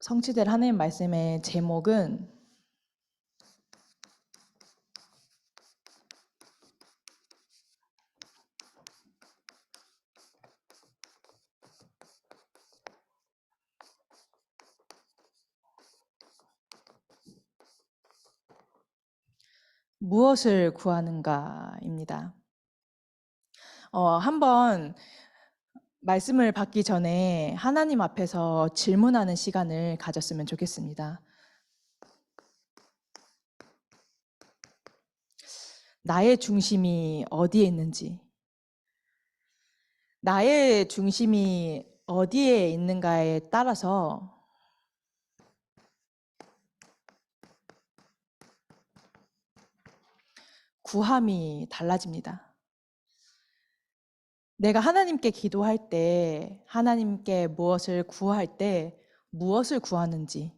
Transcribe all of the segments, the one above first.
성취될 하나님 말씀의 제목은 무엇을 구하는가입니다. 한번 말씀을 받기 전에 하나님 앞에서 질문하는 시간을 가졌으면 좋겠습니다. 나의 중심이 어디에 있는지, 나의 중심이 어디에 있는가에 따라서 구함이 달라집니다. 내가 하나님께 기도할 때, 하나님께 무엇을 구할 때 무엇을 구하는지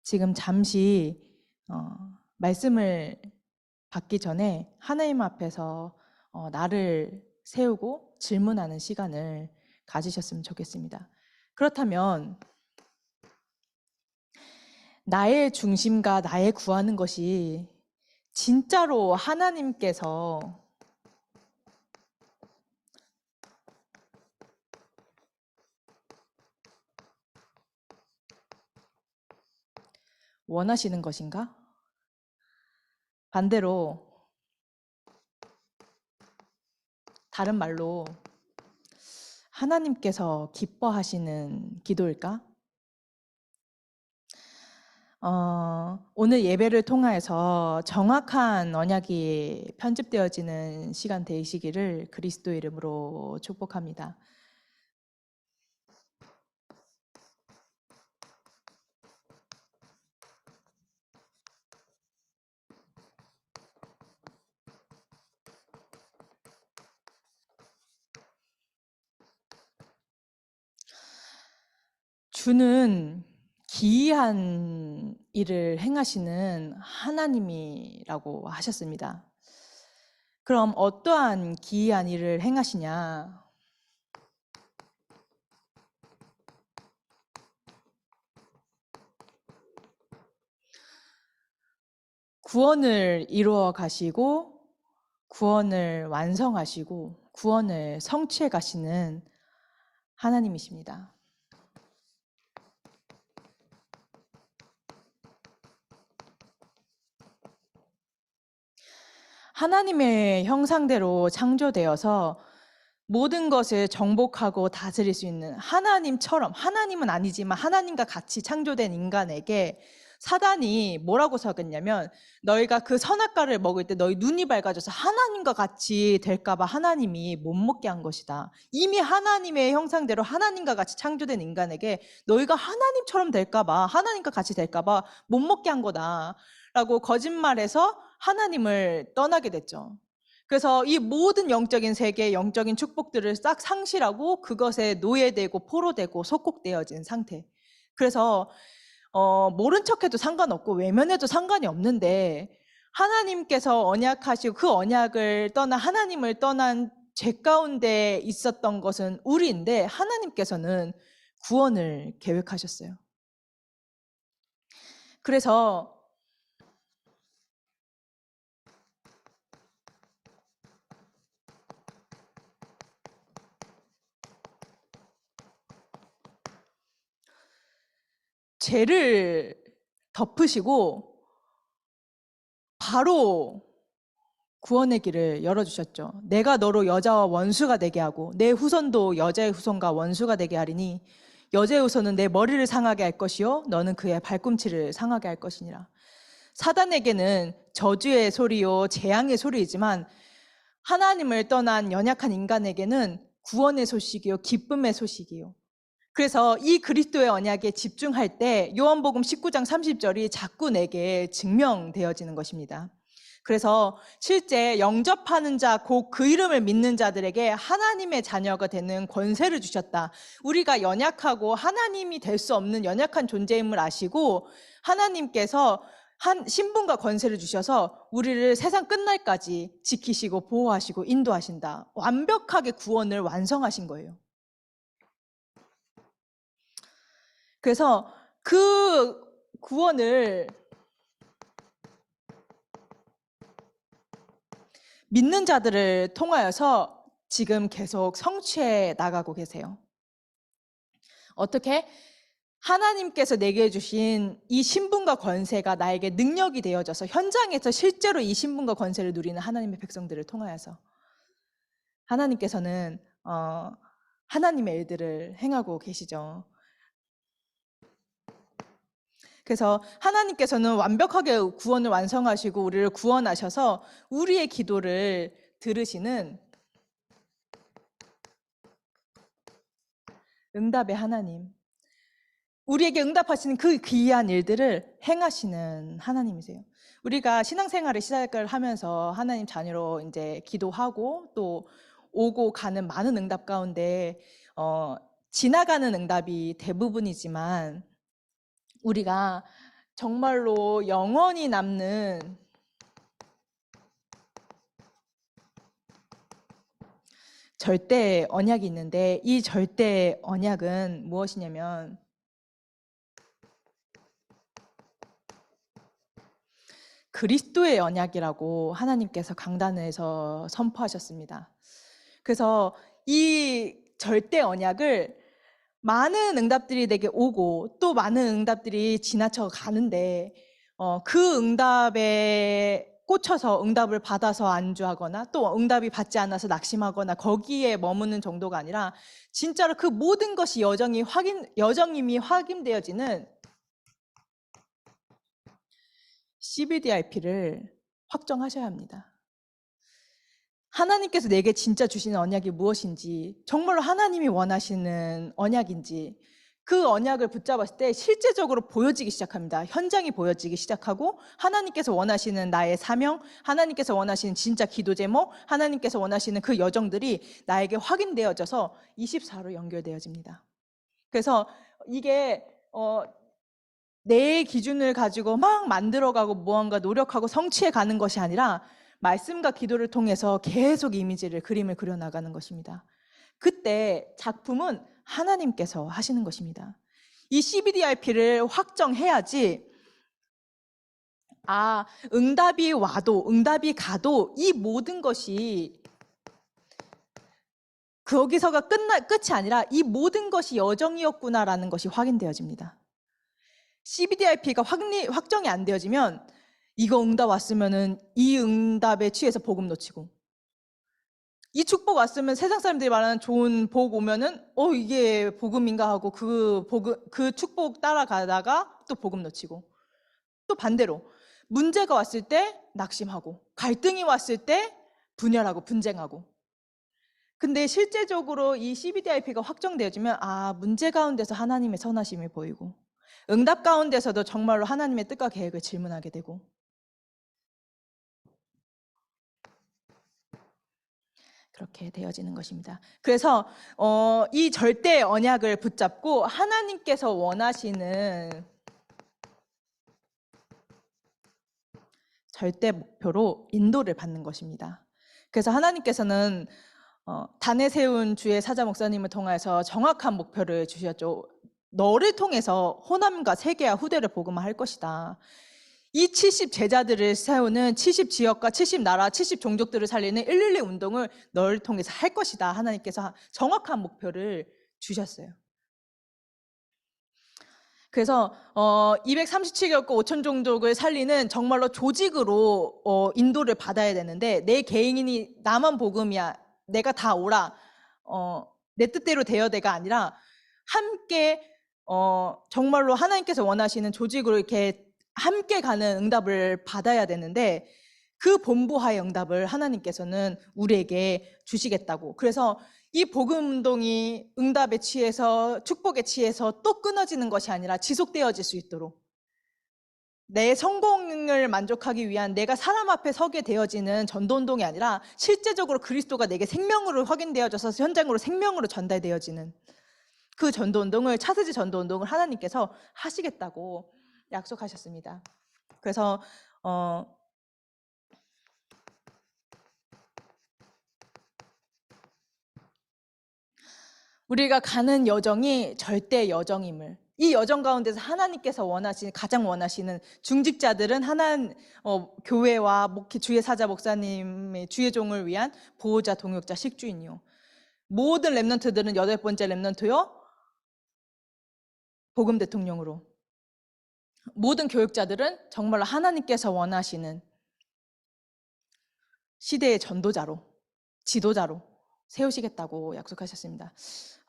지금 잠시 말씀을 받기 전에 하나님 앞에서 나를 세우고 질문하는 시간을 가지셨으면 좋겠습니다. 그렇다면 나의 중심과 나의 구하는 것이 진짜로 하나님께서 원하시는 것인가? 반대로 다른 말로 하나님께서 기뻐하시는 기도일까? 오늘 예배를 통하여서 정확한 언약이 편집되어지는 시간 되시기를 그리스도 이름으로 축복합니다. 주는 기이한 일을 행하시는 하나님이라고 하셨습니다. 그럼 어떠한 기이한 일을 행하시냐? 구원을 이루어 가시고 구원을 완성하시고 구원을 성취해 가시는 하나님이십니다. 하나님의 형상대로 창조되어서 모든 것을 정복하고 다스릴 수 있는 하나님처럼, 하나님은 아니지만 하나님과 같이 창조된 인간에게 사단이 뭐라고 속였냐면, 너희가 그 선악과를 먹을 때 너희 눈이 밝아져서 하나님과 같이 될까봐 하나님이 못 먹게 한 것이다. 이미 하나님의 형상대로 하나님과 같이 창조된 인간에게 너희가 하나님처럼 될까봐, 하나님과 같이 될까봐 못 먹게 한 거다 라고 거짓말해서 하나님을 떠나게 됐죠. 그래서 이 모든 영적인 세계, 영적인 축복들을 싹 상실하고 그것에 노예되고 포로되고 속국되어진 상태. 그래서 모른 척해도 상관없고 외면해도 상관이 없는데, 하나님께서 언약하시고 그 언약을 떠나 하나님을 떠난 죄 가운데 있었던 것은 우리인데, 하나님께서는 구원을 계획하셨어요. 그래서 죄를 덮으시고 바로 구원의 길을 열어주셨죠. 내가 너로 여자와 원수가 되게 하고 내 후손도 여자의 후손과 원수가 되게 하리니 여자의 후손은 내 머리를 상하게 할 것이요 너는 그의 발꿈치를 상하게 할 것이니라. 사단에게는 저주의 소리요 재앙의 소리이지만 하나님을 떠난 연약한 인간에게는 구원의 소식이요 기쁨의 소식이요. 그래서 이 그리스도의 언약에 집중할 때 요한복음 19장 30절이 자꾸 내게 증명되어지는 것입니다. 그래서 실제 영접하는 자, 곧 그 이름을 믿는 자들에게 하나님의 자녀가 되는 권세를 주셨다. 우리가 연약하고 하나님이 될 수 없는 연약한 존재임을 아시고 하나님께서 신분과 권세를 주셔서 우리를 세상 끝날까지 지키시고 보호하시고 인도하신다. 완벽하게 구원을 완성하신 거예요. 그래서 그 구원을 믿는 자들을 통하여서 지금 계속 성취해 나가고 계세요. 어떻게? 하나님께서 내게 주신 이 신분과 권세가 나에게 능력이 되어져서 현장에서 실제로 이 신분과 권세를 누리는 하나님의 백성들을 통하여서 하나님께서는 하나님의 일들을 행하고 계시죠. 그래서 하나님께서는 완벽하게 구원을 완성하시고 우리를 구원하셔서 우리의 기도를 들으시는 응답의 하나님, 우리에게 응답하시는 그 기이한 일들을 행하시는 하나님이세요. 우리가 신앙생활을 시작을 하면서 하나님 자녀로 이제 기도하고 또 오고 가는 많은 응답 가운데 지나가는 응답이 대부분이지만 우리가 정말로 영원히 남는 절대 언약이 있는데 이 절대 언약은 무엇이냐면 그리스도의 언약이라고 하나님께서 강단에서 선포하셨습니다. 그래서 이 절대 언약을 많은 응답들이 내게 오고 또 많은 응답들이 지나쳐 가는데 그 응답에 꽂혀서 응답을 받아서 안주하거나 또 응답이 받지 않아서 낙심하거나 거기에 머무는 정도가 아니라 진짜로 그 모든 것이 여정임이 확인되어지는 CBDIP를 확정하셔야 합니다. 하나님께서 내게 진짜 주시는 언약이 무엇인지, 정말로 하나님이 원하시는 언약인지 그 언약을 붙잡았을 때 실제적으로 보여지기 시작합니다. 현장이 보여지기 시작하고 하나님께서 원하시는 나의 사명, 하나님께서 원하시는 진짜 기도 제목, 하나님께서 원하시는 그 여정들이 나에게 확인되어져서 24로 연결되어집니다. 그래서 이게 내 기준을 가지고 막 만들어가고 무언가 노력하고 성취해 가는 것이 아니라 말씀과 기도를 통해서 계속 이미지를, 그림을 그려나가는 것입니다. 그때 작품은 하나님께서 하시는 것입니다. 이 CBDIP를 확정해야지 응답이 와도 응답이 가도 이 모든 것이 거기서가 끝이 아니라 이 모든 것이 여정이었구나라는 것이 확인되어집니다. CBDIP가 확정이 안 되어지면 이거 응답 왔으면은 이 응답에 취해서 복음 놓치고 이 축복 왔으면 세상 사람들이 말하는 좋은 복 오면은 이게 복음인가 하고 그 축복 따라가다가 또 복음 놓치고 또 반대로 문제가 왔을 때 낙심하고 갈등이 왔을 때 분열하고 분쟁하고 근데 실제적으로 이 CBDIP가 확정되어지면 문제 가운데서 하나님의 선하심이 보이고 응답 가운데서도 정말로 하나님의 뜻과 계획을 질문하게 되고 그렇게 되어지는 것입니다. 그래서 이 절대 언약을 붙잡고 하나님께서 원하시는 절대 목표로 인도를 받는 것입니다. 그래서 하나님께서는 단에 세운 주의 사자 목사님을 통해서 정확한 목표를 주셨죠. 너를 통해서 호남과 세계와 후대를 복음화할 것이다. 이 70 제자들을 세우는 70 지역과 70 나라, 70 종족들을 살리는 112 운동을 너를 통해서 할 것이다. 하나님께서 정확한 목표를 주셨어요. 그래서 237개국과 5천 종족을 살리는 정말로 조직으로 인도를 받아야 되는데 내 개인이 나만 복음이야. 내가 다 오라. 내 뜻대로 되어대가 아니라 함께 정말로 하나님께서 원하시는 조직으로 이렇게 함께 가는 응답을 받아야 되는데 그 본부하의 응답을 하나님께서는 우리에게 주시겠다고. 그래서 이 복음 운동이 응답에 취해서 축복에 취해서 또 끊어지는 것이 아니라 지속되어질 수 있도록 내 성공을 만족하기 위한 내가 사람 앞에 서게 되어지는 전도운동이 아니라 실제적으로 그리스도가 내게 생명으로 확인되어져서 현장으로 생명으로 전달되어지는 그 전도운동을, 차세지 전도운동을 하나님께서 하시겠다고 약속하셨습니다. 그래서 우리가 가는 여정이 절대 여정임을, 이 여정 가운데서 하나님께서 가장 원하시는 중직자들은 교회와 주의 사자 목사님의 주의 종을 위한 보호자, 동역자, 식주인이요. 모든 렘넌트들은 8번째 렘넌트요. 복음 대통령으로. 모든 교육자들은 정말로 하나님께서 원하시는 시대의 전도자로, 지도자로 세우시겠다고 약속하셨습니다.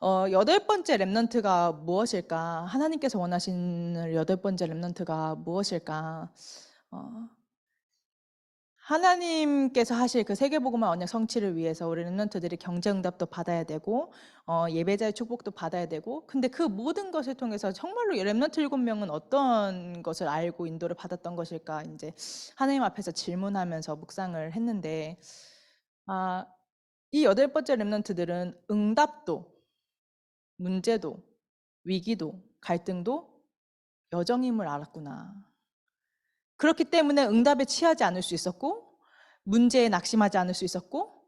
8번째 렘넌트가 무엇일까? 하나님께서 원하시는 8번째 렘넌트가 무엇일까? 하나님께서 하실 그 세계복음화 언약 성취를 위해서 우리 렘넌트들이 경제응답도 받아야 되고 예배자의 축복도 받아야 되고, 근데 그 모든 것을 통해서 정말로 렘넌트 7명은 어떤 것을 알고 인도를 받았던 것일까 이제 하나님 앞에서 질문하면서 묵상을 했는데, 이 8번째 렘넌트들은 응답도, 문제도, 위기도, 갈등도 여정임을 알았구나. 그렇기 때문에 응답에 취하지 않을 수 있었고, 문제에 낙심하지 않을 수 있었고,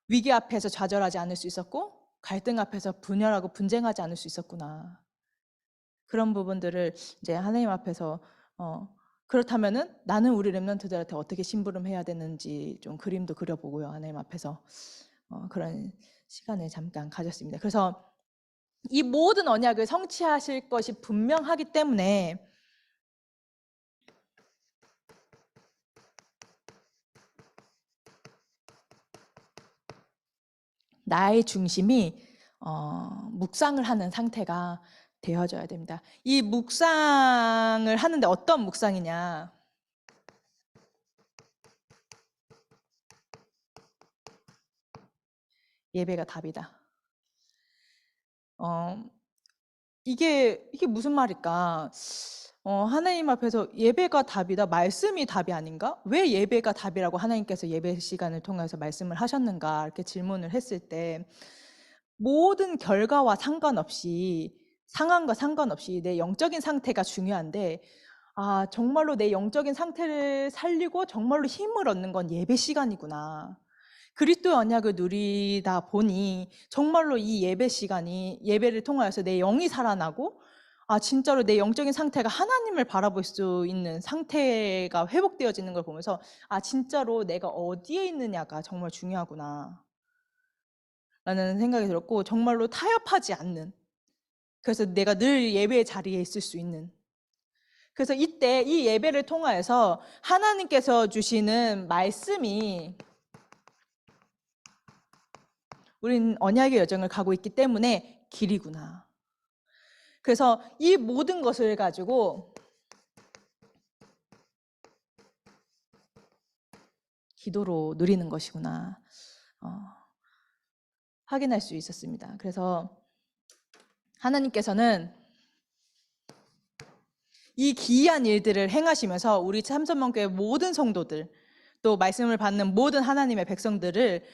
위기 앞에서 좌절하지 않을 수 있었고, 갈등 앞에서 분열하고 분쟁하지 않을 수 있었구나. 그런 부분들을 이제 하나님 앞에서 그렇다면은 나는 우리 렘넌트들한테 어떻게 심부름해야 되는지 좀 그림도 그려보고요. 하나님 앞에서 그런 시간을 잠깐 가졌습니다. 그래서 이 모든 언약을 성취하실 것이 분명하기 때문에 나의 중심이 묵상을 하는 상태가 되어져야 됩니다. 이 묵상을 하는데 어떤 묵상이냐? 예배가 답이다. 이게 무슨 말일까? 하나님 앞에서 예배가 답이다, 말씀이 답이 아닌가? 왜 예배가 답이라고 하나님께서 예배 시간을 통해서 말씀을 하셨는가? 이렇게 질문을 했을 때 모든 결과와 상관없이, 상황과 상관없이 내 영적인 상태가 중요한데, 정말로 내 영적인 상태를 살리고 정말로 힘을 얻는 건 예배 시간이구나. 그리스도의 언약을 누리다 보니 정말로 이 예배 시간이, 예배를 통하여서 내 영이 살아나고 진짜로 내 영적인 상태가 하나님을 바라볼 수 있는 상태가 회복되어지는 걸 보면서 진짜로 내가 어디에 있느냐가 정말 중요하구나 라는 생각이 들었고, 정말로 타협하지 않는, 그래서 내가 늘 예배의 자리에 있을 수 있는, 그래서 이때 이 예배를 통하여서 하나님께서 주시는 말씀이 우린 언약의 여정을 가고 있기 때문에 길이구나. 그래서 이 모든 것을 가지고 기도로 누리는 것이구나 확인할 수 있었습니다. 그래서 하나님께서는 이 기이한 일들을 행하시면서 우리 삼선문교회 모든 성도들, 또 말씀을 받는 모든 하나님의 백성들을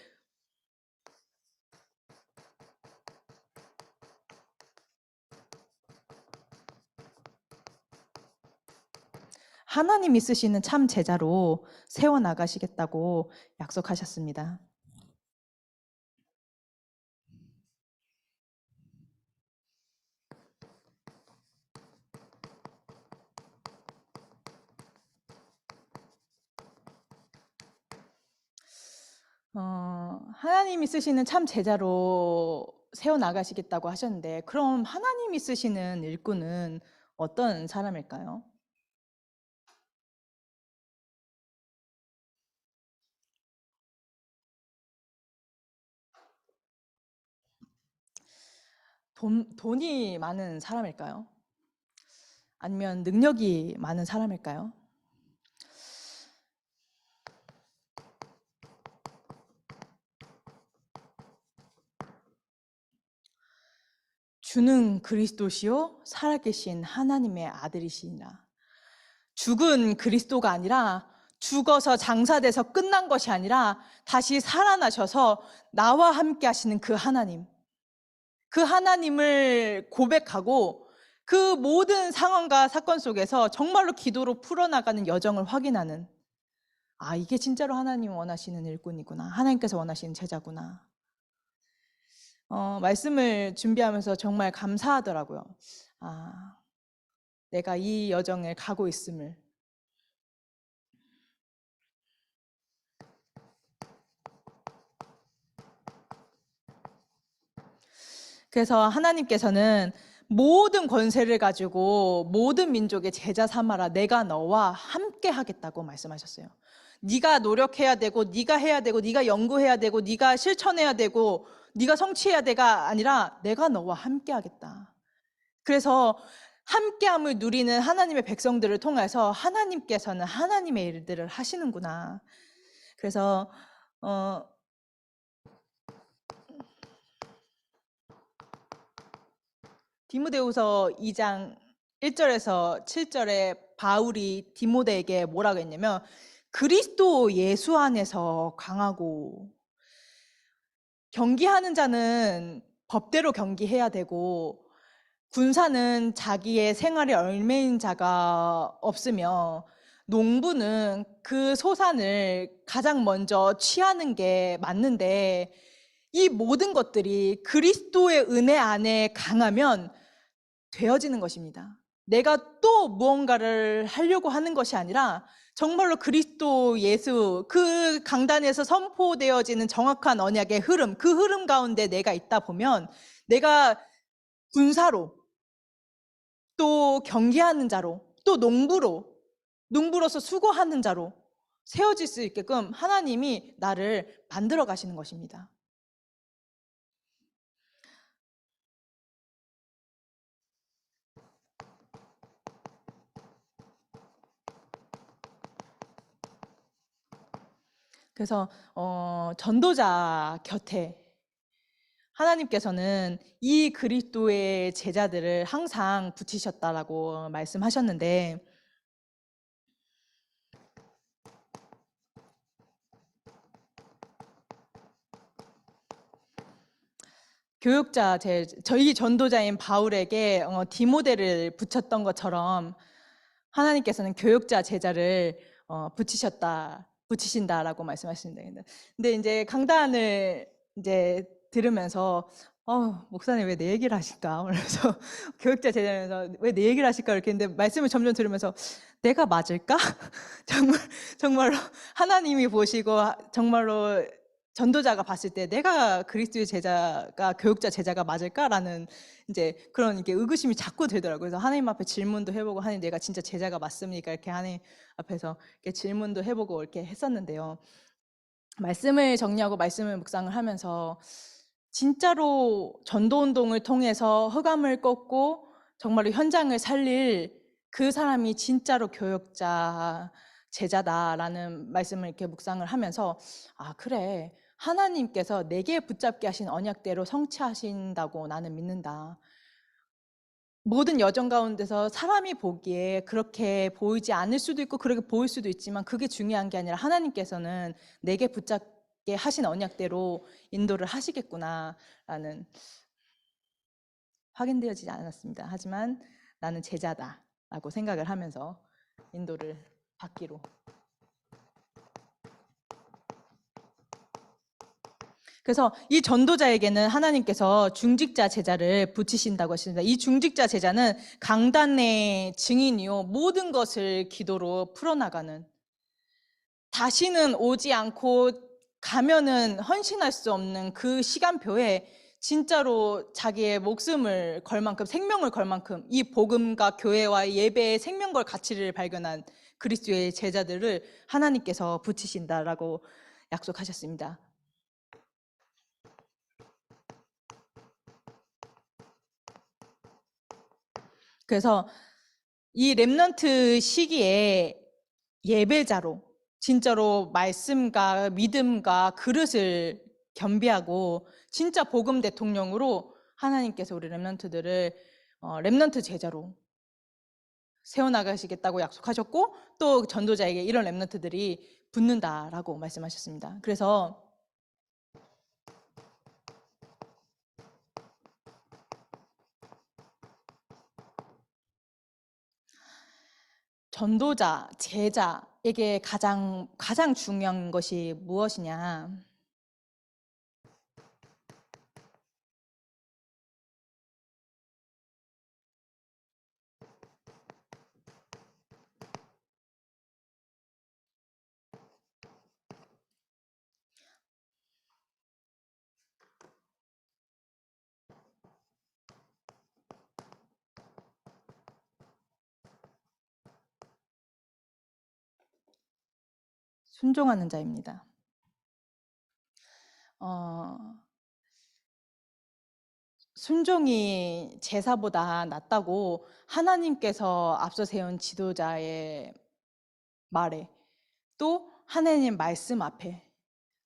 하나님이 쓰시는 참 제자로 세워나가시겠다고 약속하셨습니다. 하나님이 쓰시는 참 제자로 세워나가시겠다고 하셨는데, 그럼 하나님이 쓰시는 일꾼은 어떤 사람일까요? 돈이 많은 사람일까요? 아니면 능력이 많은 사람일까요? 주는 그리스도시요 살아계신 하나님의 아들이시니라. 죽은 그리스도가 아니라, 죽어서 장사돼서 끝난 것이 아니라 다시 살아나셔서 나와 함께 하시는 그 하나님, 그 하나님을 고백하고 그 모든 상황과 사건 속에서 정말로 기도로 풀어나가는 여정을 확인하는, 이게 진짜로 하나님 원하시는 일꾼이구나, 하나님께서 원하시는 제자구나. 말씀을 준비하면서 정말 감사하더라고요. 내가 이 여정을 가고 있음을. 그래서 하나님께서는 모든 권세를 가지고 모든 민족의 제자 삼아라. 내가 너와 함께 하겠다고 말씀하셨어요. 네가 노력해야 되고 네가 해야 되고 네가 연구해야 되고 네가 실천해야 되고 네가 성취해야 돼가 아니라 내가 너와 함께 하겠다. 그래서 함께함을 누리는 하나님의 백성들을 통해서 하나님께서는 하나님의 일들을 하시는구나. 그래서 디모데후서 2장 1절에서 7절에 바울이 디모데에게 뭐라고 했냐면 그리스도 예수 안에서 강하고, 경기하는 자는 법대로 경기해야 되고 군사는 자기의 생활에 얽매인 자가 없으며 농부는 그 소산을 가장 먼저 취하는 게 맞는데 이 모든 것들이 그리스도의 은혜 안에 강하면 되어지는 것입니다. 내가 또 무언가를 하려고 하는 것이 아니라 정말로 그리스도 예수 그 강단에서 선포되어지는 정확한 언약의 흐름, 그 흐름 가운데 내가 있다 보면 내가 군사로, 또 경기하는 자로, 또 농부로서 수고하는 자로 세워질 수 있게끔 하나님이 나를 만들어 가시는 것입니다. 그래서 전도자 곁에 하나님께서는 이 그리스도의 제자들을 항상 붙이셨다라고 말씀하셨는데, 교육자, 저희 전도자인 바울에게 디모데를 붙였던 것처럼 하나님께서는 교육자 제자를 붙이신다라고 말씀하시는데, 근데 이제 강단을 이제 들으면서 목사님 왜 내 얘기를 하실까? 그래서 교육자 제자면서 왜 내 얘기를 하실까? 이렇게 했는데 말씀을 점점 들으면서 내가 맞을까? 정말로 하나님이 보시고 정말로 전도자가 봤을 때 내가 그리스도의 제자가 교육자 제자가 맞을까라는 이제 그런 이게 의구심이 자꾸 들더라고요. 그래서 하나님 앞에 질문도 해보고, 하나님 내가 진짜 제자가 맞습니까? 이렇게 하나님 앞에서 이렇게 질문도 해보고 이렇게 했었는데요. 말씀을 정리하고 말씀을 묵상을 하면서 진짜로 전도운동을 통해서 흑암을 꺾고 정말로 현장을 살릴 그 사람이 진짜로 교역자, 제자다라는 말씀을 이렇게 묵상을 하면서 그래, 하나님께서 내게 붙잡게 하신 언약대로 성취하신다고 나는 믿는다. 모든 여정 가운데서 사람이 보기에 그렇게 보이지 않을 수도 있고 그렇게 보일 수도 있지만 그게 중요한 게 아니라 하나님께서는 내게 붙잡게 하신 언약대로 인도를 하시겠구나라는 확인되어지지 않았습니다. 하지만 나는 제자다라고 생각을 하면서 인도를 받기로. 그래서 이 전도자에게는 하나님께서 중직자 제자를 붙이신다고 하십니다. 이 중직자 제자는 강단의 증인이요, 모든 것을 기도로 풀어나가는, 다시는 오지 않고 가면은 헌신할 수 없는 그 시간표에 진짜로 자기의 목숨을 걸 만큼, 생명을 걸 만큼 이 복음과 교회와 예배의 생명 걸 가치를 발견한 그리스도의 제자들을 하나님께서 붙이신다라고 약속하셨습니다. 그래서 이 렘넌트 시기에 예배자로 진짜로 말씀과 믿음과 그릇을 겸비하고 진짜 복음 대통령으로 하나님께서 우리 렘넌트들을 렘넌트 제자로 세워나가시겠다고 약속하셨고, 또 전도자에게 이런 렘넌트들이 붙는다라고 말씀하셨습니다. 그래서 전도자, 제자에게 가장 중요한 것이 무엇이냐? 순종하는 자입니다. 순종이 제사보다 낫다고 하나님께서 앞서 세운 지도자의 말에, 또 하나님 말씀 앞에,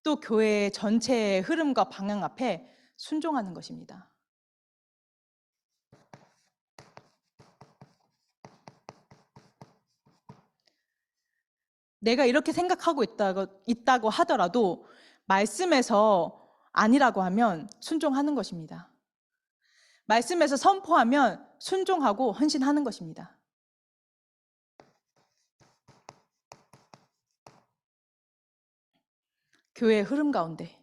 또 교회 전체의 흐름과 방향 앞에 순종하는 것입니다. 내가 이렇게 생각하고 있다고 하더라도 말씀에서 아니라고 하면 순종하는 것입니다. 말씀에서 선포하면 순종하고 헌신하는 것입니다. 교회의 흐름 가운데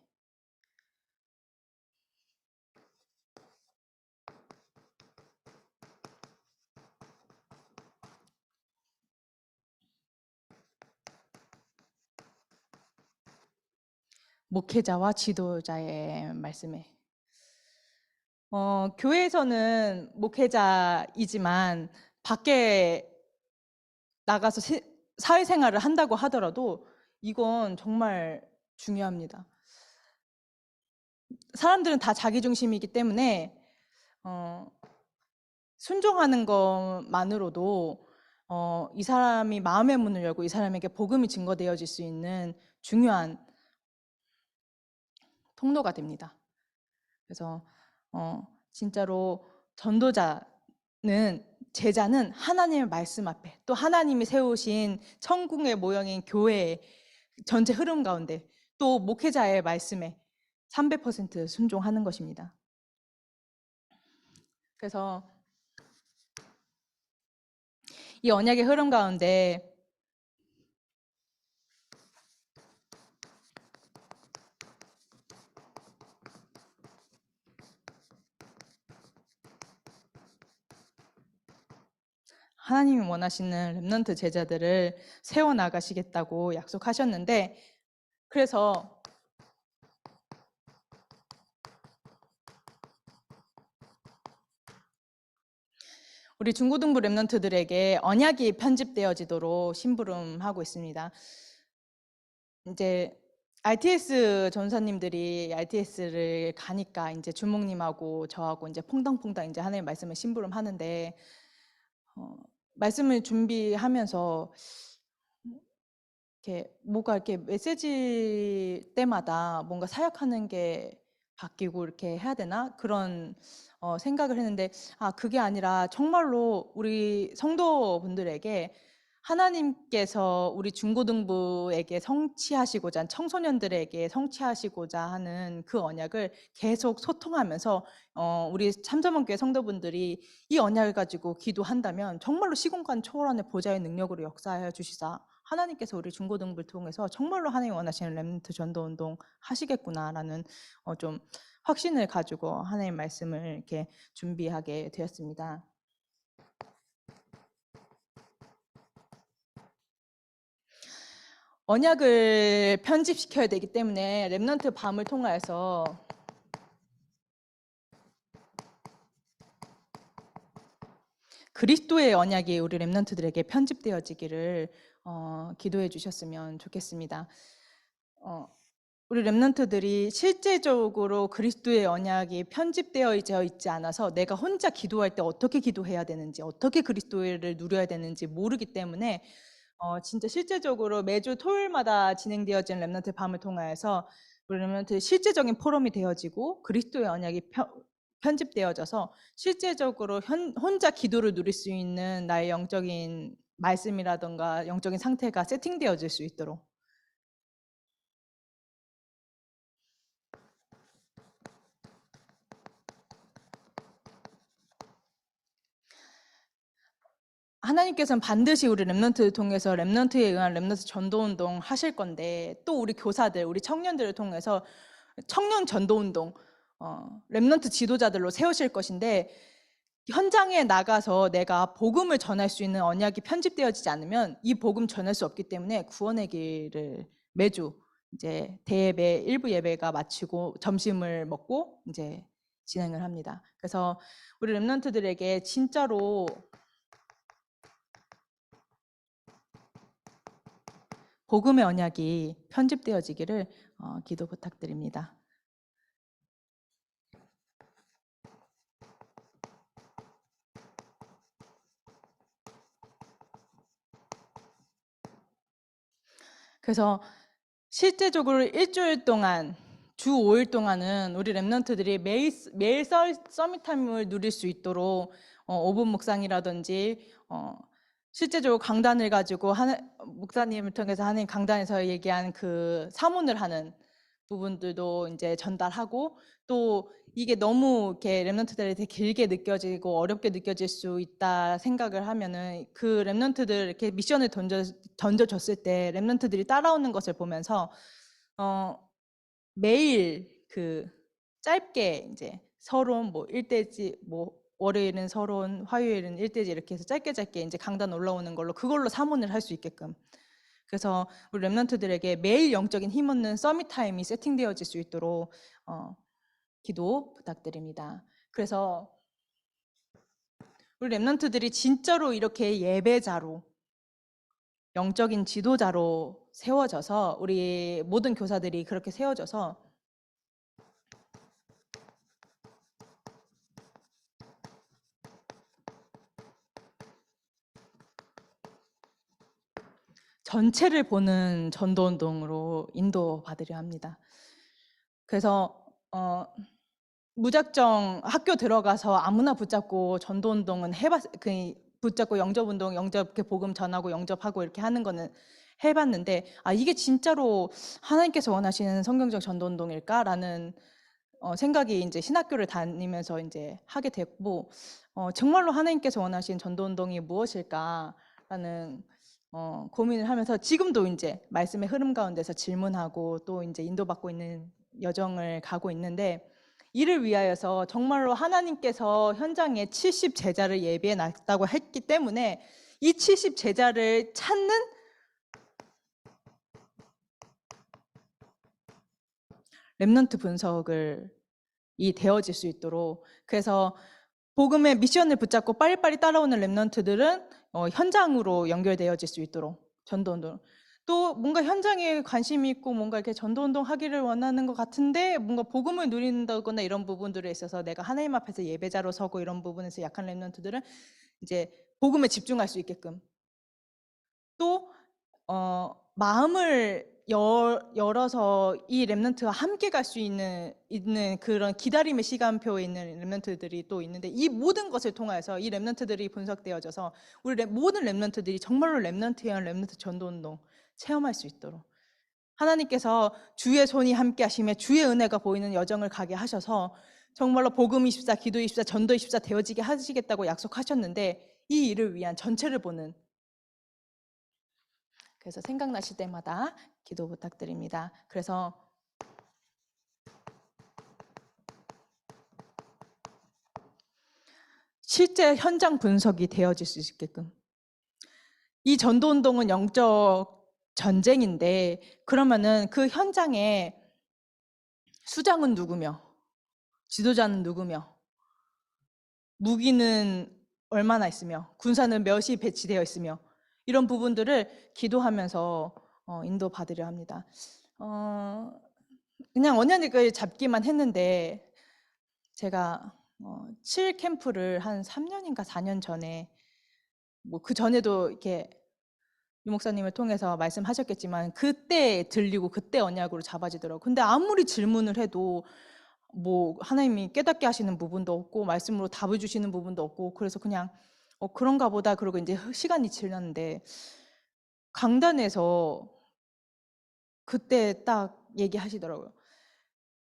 목회자와 지도자의 말씀에, 교회에서는 목회자이지만 밖에 나가서 사회생활을 한다고 하더라도 이건 정말 중요합니다. 사람들은 다 자기중심이기 때문에 순종하는 것만으로도 이 사람이 마음의 문을 열고 이 사람에게 복음이 증거되어질 수 있는 중요한 통로가 됩니다. 그래서 진짜로 전도자는, 제자는 하나님의 말씀 앞에, 또 하나님이 세우신 천국의 모형인 교회의 전체 흐름 가운데, 또 목회자의 말씀에 300% 순종하는 것입니다. 그래서 이 언약의 흐름 가운데 하나님이 원하시는 렘넌트 제자들을 세워나가시겠다고 약속하셨는데, 그래서 우리 중고등부 렘넌트들에게 언약이 편집되어지도록 심부름하고 있습니다. 이제 RTS 전사님들이 RTS를 가니까 이제 주목님하고 저하고 이제 퐁당퐁당 이제 하나님 말씀을 심부름하는데, 말씀을 준비하면서 이렇게 메시지 때마다 뭔가 사역하는 게 바뀌고 이렇게 해야 되나, 그런 생각을 했는데, 그게 아니라 정말로 우리 성도분들에게 하나님께서 우리 중고등부에게 성취하시고자, 청소년들에게 성취하시고자 하는 그 언약을 계속 소통하면서 우리 참전원교회 성도분들이 이 언약을 가지고 기도한다면 정말로 시공간 초월한의 보좌의 능력으로 역사하여 주시사 하나님께서 우리 중고등부를 통해서 정말로 하나님 원하시는 렘넌트 전도운동 하시겠구나라는 좀 확신을 가지고 하나님 말씀을 이렇게 준비하게 되었습니다. 언약을 편집시켜야 되기 때문에 렘넌트 밤을 통하여서 그리스도의 언약이 우리 렘넌트들에게 편집되어지기를 기도해 주셨으면 좋겠습니다. 우리 렘넌트들이 실제적으로 그리스도의 언약이 편집되어 있지 않아서 내가 혼자 기도할 때 어떻게 기도해야 되는지, 어떻게 그리스도를 누려야 되는지 모르기 때문에 진짜 실제적으로 매주 토요일마다 진행되어진 렘넌트 밤을 통하여서 우리 렘넌트 실제적인 포럼이 되어지고 그리스도의 언약이 편집되어져서 실제적으로 혼자 기도를 누릴 수 있는 나의 영적인 말씀이라던가 영적인 상태가 세팅되어질 수 있도록, 하나님께서는 반드시 우리 렘넌트를 통해서 렘넌트에 의한 렘넌트 전도운동 하실 건데, 또 우리 교사들, 우리 청년들을 통해서 청년 전도운동, 렘넌트 지도자들로 세우실 것인데, 현장에 나가서 내가 복음을 전할 수 있는 언약이 편집되어지지 않으면 이 복음 전할 수 없기 때문에 구원의 길을 매주 이제 대예배, 일부 예배가 마치고 점심을 먹고 이제 진행을 합니다. 그래서 우리 렘넌트들에게 진짜로 복음의 언약이 편집되어지기를 기도 부탁드립니다. 그래서 실제적으로 일주일 동안 주 5일 동안은 우리 랩런트들이 매일 서밋타임을 누릴 수 있도록 5분 묵상이라든지 실제적으로 강단을 가지고 목사님을 통해서 하는 강단에서 얘기한 그 사문을 하는 부분들도 이제 전달하고, 또 이게 너무 이렇게 랩런트들한테 길게 느껴지고 어렵게 느껴질 수 있다 생각을 하면은 그 랩런트들 이렇게 미션을 던져줬을 때 랩런트들이 따라오는 것을 보면서 매일 그 짧게 이제 서론 뭐 1대지 뭐 월요일은 서론, 화요일은 1대지 이렇게 해서 짧게 이제 강단 올라오는 걸로 그걸로 사문을 할 수 있게끔, 그래서 우리 랩런트들에게 매일 영적인 힘없는 서밋 타임이 세팅되어질 수 있도록 기도 부탁드립니다. 그래서 우리 랩런트들이 진짜로 이렇게 예배자로, 영적인 지도자로 세워져서, 우리 모든 교사들이 그렇게 세워져서 전체를 보는 전도운동으로 인도받으려 합니다. 그래서 무작정 학교 들어가서 아무나 붙잡고 전도운동은 붙잡고 영접운동, 복음 전하고 영접하고 이렇게 하는 거는 해봤는데, 이게 진짜로 하나님께서 원하시는 성경적 전도운동일까라는 생각이 이제 신학교를 다니면서 이제 하게 됐고, 정말로 하나님께서 원하시는 전도운동이 무엇일까라는 고민을 하면서 지금도 이제 말씀의 흐름 가운데서 질문하고 또 이제 인도받고 있는 여정을 가고 있는데, 이를 위하여서 정말로 하나님께서 현장에 70 제자를 예비해 놨다고 했기 때문에 이 70 제자를 찾는 랩넌트 분석을 되어질 수 있도록, 그래서 복음의 미션을 붙잡고 빨리빨리 따라오는 랩넌트들은 현장으로 연결되어질 수 있도록 전도운동, 또 뭔가 현장에 관심이 있고 뭔가 이렇게 전도운동 하기를 원하는 것 같은데 뭔가 복음을 누린다거나 이런 부분들에 있어서 내가 하나님 앞에서 예배자로 서고 이런 부분에서 약한 랩넌트들은 이제 복음에 집중할 수 있게끔, 또 마음을 열어서 이 랩런트와 함께 갈 수 있는 그런 기다림의 시간표에 있는 랩런트들이 또 있는데, 이 모든 것을 통해서 이 랩런트들이 분석되어져서 우리 모든 랩런트들이 정말로 랩런트형 랩런트 전도운동 체험할 수 있도록 하나님께서 주의 손이 함께 하시며 주의 은혜가 보이는 여정을 가게 하셔서 정말로 복음 24, 기도 24, 전도 24 되어지게 하시겠다고 약속하셨는데, 이 일을 위한 전체를 보는, 그래서 생각나실 때마다 기도 부탁드립니다. 그래서 실제 현장 분석이 되어질 수 있게끔, 이 전도운동은 영적 전쟁인데 그러면은 그 현장에 수장은 누구며 지도자는 누구며 무기는 얼마나 있으며 군사는 몇이 배치되어 있으며 이런 부분들을 기도하면서 인도받으려 합니다. 그냥 언약을 잡기만 했는데 제가 7캠프를 한 3년인가 4년 전에, 뭐 그 전에도 이렇게 유 목사님을 통해서 말씀하셨겠지만 그때 들리고 그때 언약으로 잡아지더라고요. 근데 아무리 질문을 해도 뭐 하나님이 깨닫게 하시는 부분도 없고 말씀으로 답을 주시는 부분도 없고, 그래서 그냥 그런가 보다 그러고 이제 시간이 지났는데, 강단에서 그때 딱 얘기하시더라고요.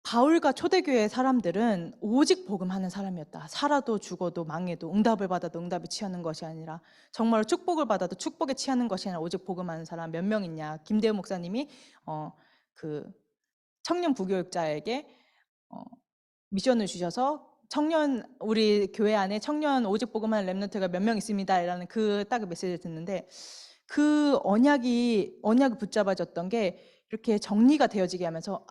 바울과 초대교회 사람들은 오직 복음하는 사람이었다. 살아도 죽어도 망해도 응답을 받아도 응답에 취하는 것이 아니라, 정말로 축복을 받아도 축복에 취하는 것이 아니라 오직 복음하는 사람 몇 명 있냐. 김대우 목사님이 그 청년 부교육자에게 미션을 주셔서 우리 교회 안에 청년 오직 복음하는 랩런트가 몇 명 있습니다 라는 그 딱 메시지를 듣는데, 그 언약이 붙잡아졌던 게 이렇게 정리가 되어지게 하면서,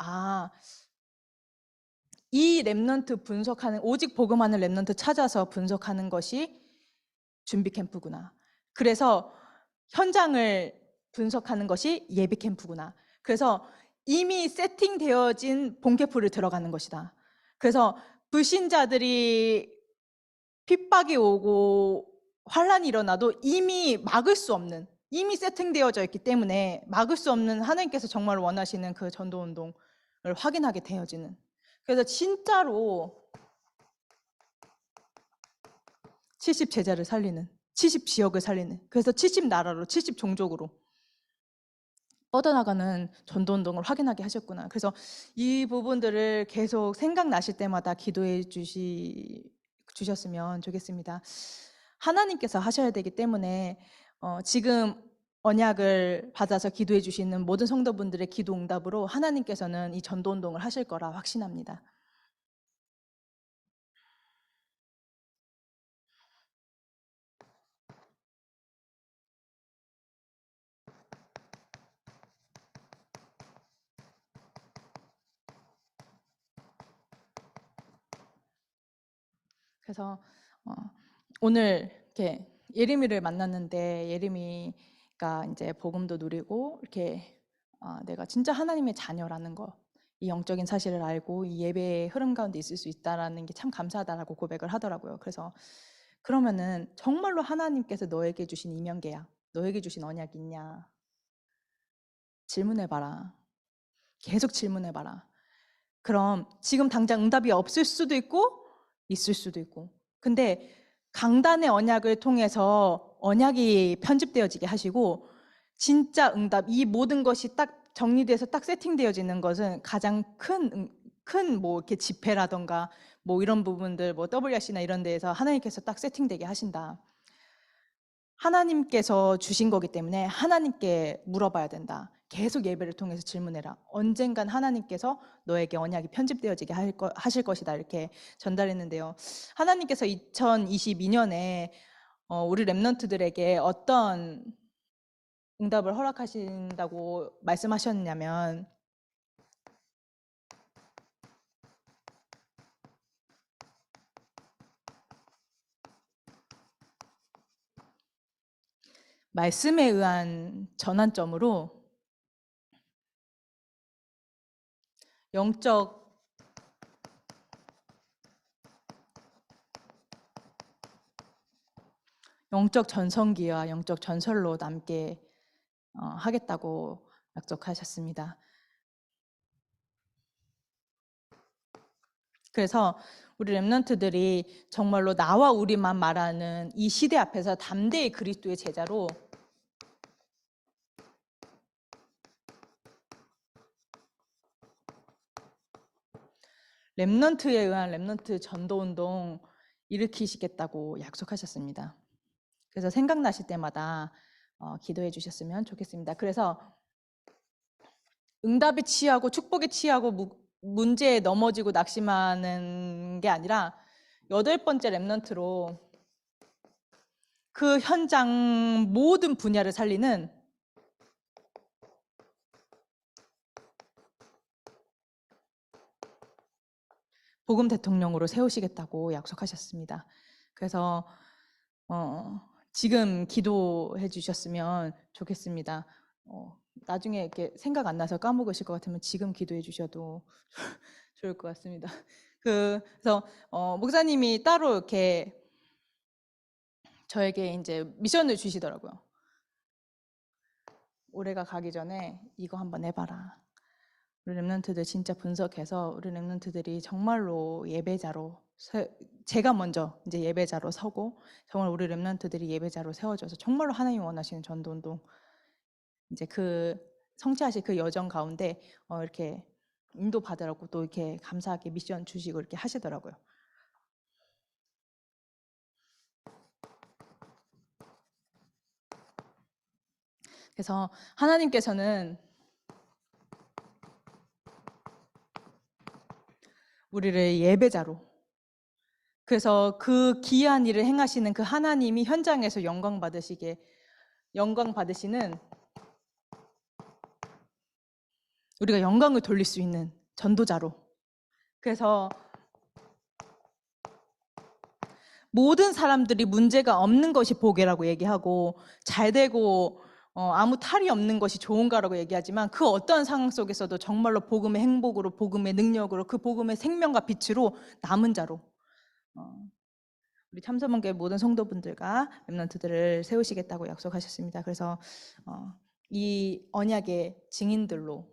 이 랩넌트 분석하는, 오직 복음하는 랩넌트 찾아서 분석하는 것이 준비 캠프구나. 그래서 현장을 분석하는 것이 예배 캠프구나. 그래서 이미 세팅되어진 본캐프를 들어가는 것이다. 그래서 불신자들이 핍박이 오고 환란이 일어나도 이미 막을 수 없는, 이미 세팅되어져 있기 때문에 막을 수 없는 하나님께서 정말 원하시는 그 전도운동을 확인하게 되어지는. 그래서 진짜로 70 제자를 살리는, 70 지역을 살리는, 그래서 70 나라로, 70 종족으로 뻗어나가는 전도운동을 확인하게 하셨구나. 그래서 이 부분들을 계속 생각나실 때마다 기도해 주셨으면 좋겠습니다. 하나님께서 하셔야 되기 때문에 지금 언약을 받아서 기도해 주시는 모든 성도분들의 기도 응답으로 하나님께서는 이 전도운동을 하실 거라 확신합니다. 그래서 오늘 이렇게 예림이를 만났는데 예림이가 이제 복음도 누리고 이렇게 내가 진짜 하나님의 자녀라는 거, 이 영적인 사실을 알고 이 예배의 흐름 가운데 있을 수 있다라는 게 참 감사하다라고 고백을 하더라고요. 그래서 그러면은 정말로 하나님께서 너에게 주신 이명계약, 너에게 주신 언약이 있냐? 질문해봐라. 계속 질문해봐라. 그럼 지금 당장 응답이 없을 수도 있고 있을 수도 있고, 근데 강단의 언약을 통해서 언약이 편집되어지게 하시고 진짜 응답, 이 모든 것이 딱 정리돼서 딱 세팅되어지는 것은 가장 큰 뭐 이렇게 집회라던가 뭐 이런 부분들, 뭐 WRC나 이런 데에서 하나님께서 딱 세팅되게 하신다. 하나님께서 주신 거기 때문에 하나님께 물어봐야 된다. 계속 예배를 통해서 질문해라. 언젠간 하나님께서 너에게 언약이 편집되어지게 하실 것이다. 이렇게 전달했는데요. 하나님께서 2022년에 우리 랩런트들에게 어떤 응답을 허락하신다고 말씀하셨냐면, 말씀에 의한 전환점으로 영적 전성기와 영적 전설로 남게 하겠다고 약속하셨습니다. 그래서 우리 랩런트들이 정말로 나와 우리만 말하는 이 시대 앞에서 담대히 그리스도의 제자로 랩런트에 의한 랩런트 전도운동 일으키시겠다고 약속하셨습니다. 그래서 생각나실 때마다 기도해 주셨으면 좋겠습니다. 그래서 응답에 취하고 축복에 취하고 문제에 넘어지고 낙심하는 게 아니라 8번째 랩런트로 그 현장 모든 분야를 살리는 복음 대통령으로 세우시겠다고 약속하셨습니다. 그래서 지금 기도해 주셨으면 좋겠습니다. 나중에 이렇게 생각 안 나서 까먹으실 것 같으면 지금 기도해 주셔도 좋을 것 같습니다. 그래서 목사님이 따로 이렇게 저에게 이제 미션을 주시더라고요. 올해가 가기 전에 이거 한번 해봐라. 우리 랩런트들 진짜 분석해서 우리 랩런트들이 정말로 예배자로, 제가 먼저 이제 예배자로 서고 정말 우리 랩런트들이 예배자로 세워져서 정말로 하나님 원하시는 전도운동, 이제 그 성취하실 그 여정 가운데 이렇게 인도 받으라고 또 이렇게 감사하게 미션 주시고 이렇게 하시더라고요. 그래서 하나님께서는 우리를 예배자로, 그래서 그 기이한 일을 행하시는 그 하나님이 현장에서 영광 받으시는, 우리가 영광을 돌릴 수 있는 전도자로, 그래서 모든 사람들이 문제가 없는 것이 복이라고 얘기하고 잘 되고 아무 탈이 없는 것이 좋은가라고 얘기하지만 그 어떠한 상황 속에서도 정말로 복음의 행복으로, 복음의 능력으로, 그 복음의 생명과 빛으로 남은 자로 우리 참서문교회 모든 성도분들과 렘넌트들을 세우시겠다고 약속하셨습니다. 그래서 이 언약의 증인들로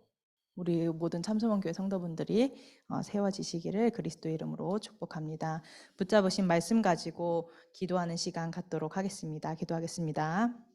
우리 모든 참서문교회 성도분들이 세워지시기를 그리스도의 이름으로 축복합니다. 붙잡으신 말씀 가지고 기도하는 시간 갖도록 하겠습니다. 기도하겠습니다.